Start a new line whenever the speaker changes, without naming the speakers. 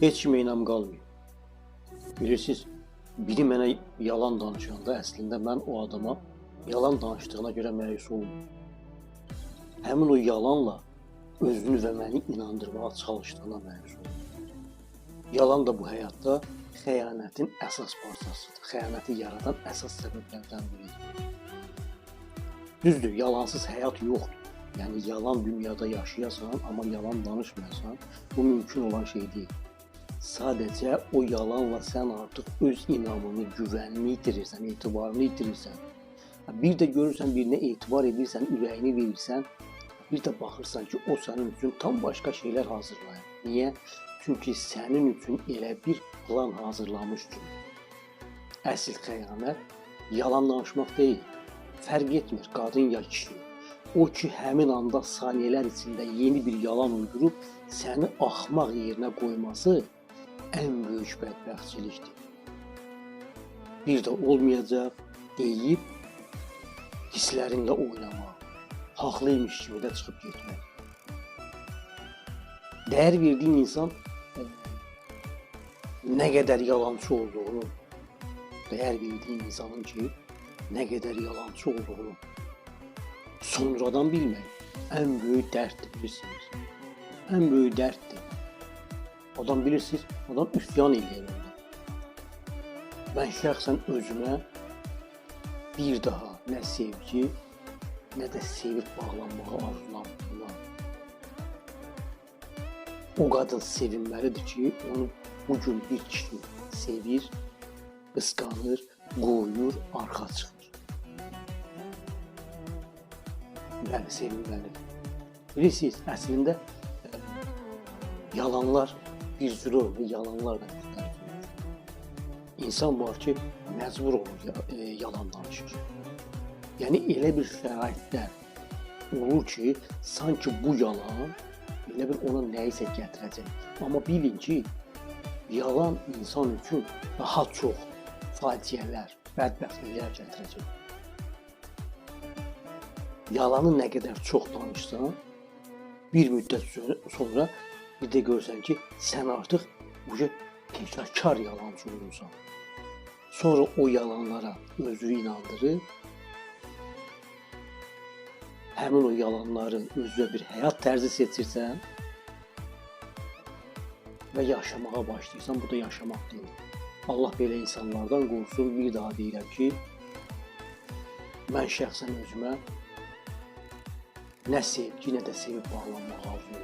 heç kimə inam qalmıyor. Bilirsiniz, biri mənə yalan danışanda əslində mən o adama yalan danışdığına görə məyus olmuyorum. Həmin o yalanla özünü və məni inandırmağa çalışdığına məyus olmuyorum. Yalan da bu həyatda xəyanətin əsas parçasıdır. Xəyanəti yaradan əsas səbəblərdən biridir. Düzdür, yalansız həyat yoxdur. Yəni yalan dünyada yaşayasan, amma yalan danışmayasan, bu mümkün olan şey deyil. Sadəcə o yalanla sən artıq öz inamını, güvənini itirirsən, etibarını itirirsən. Bir də görürsən, birinə etibar edirsən, ürəyini verirsən, bir də baxırsan ki, o sənin üçün tam başqa şeylər hazırlayır. Niyə? Çünki sənin üçün elə bir plan hazırlamışdır. Əsl xəyanət yalan danışmaq deyil. Fərq etmir, qadın ya kişi. O ki, həmin anda saniyələr içində yeni bir yalan uydurub səni axmaq yerinə qoyması ən böyük bədbəxtçilikdir. Bir də olmayacaq deyib hisslərinlə oynamaq, haqlıymış kimi də çıxıb getmək. Dəyər verdiyin insan nə qədər yalancı olduğunu, dəyər verdiyin insanın ki, nə qədər yalancı olduğunu sonradan bilmək ən böyük dərddir, bilirsiniz. Ən böyük dərddir. Adam bilirsiniz, adam üsyan eləyir onda. Mən şəxsən özümə bir daha nə sevgi, nə də sevib bağlanmağı arzulamıram. O qadın sevinməlidir ki, onu bugün bir kişi sevir, qısqanır, qoyur, arxa çıxır. Yəni sevinməlidir. Bilirsiniz, əslində yalanlar bir cür olmur, yalanlar da müxtəlif. İnsan var ki, məcbur olur yalan danışır. Yəni elə bir şəraitlər olur ki, sanki bu yalan elə bir ona nəyisə gətirəcək. Amma bilin ki, yalan insan üçün daha çox faciələr, bədbəxtliklər gətirəcək. Yalanı nə qədər çox danışsan, bir müddət sonra bir də görsən ki, sən artıq peşəkar yalancı olursan. Sonra o yalanlara özünü inandırır, həmin o yalanları özünə bir həyat tərzi seçirsən və yaşamağa başlayırsan, bu da yaşamaq deyil. Allah belə insanlardan qorusun. Bir daha deyirəm ki, mən şəxsən özümə nə sevgi, nə də sevib bağlanmağı arzulayıram.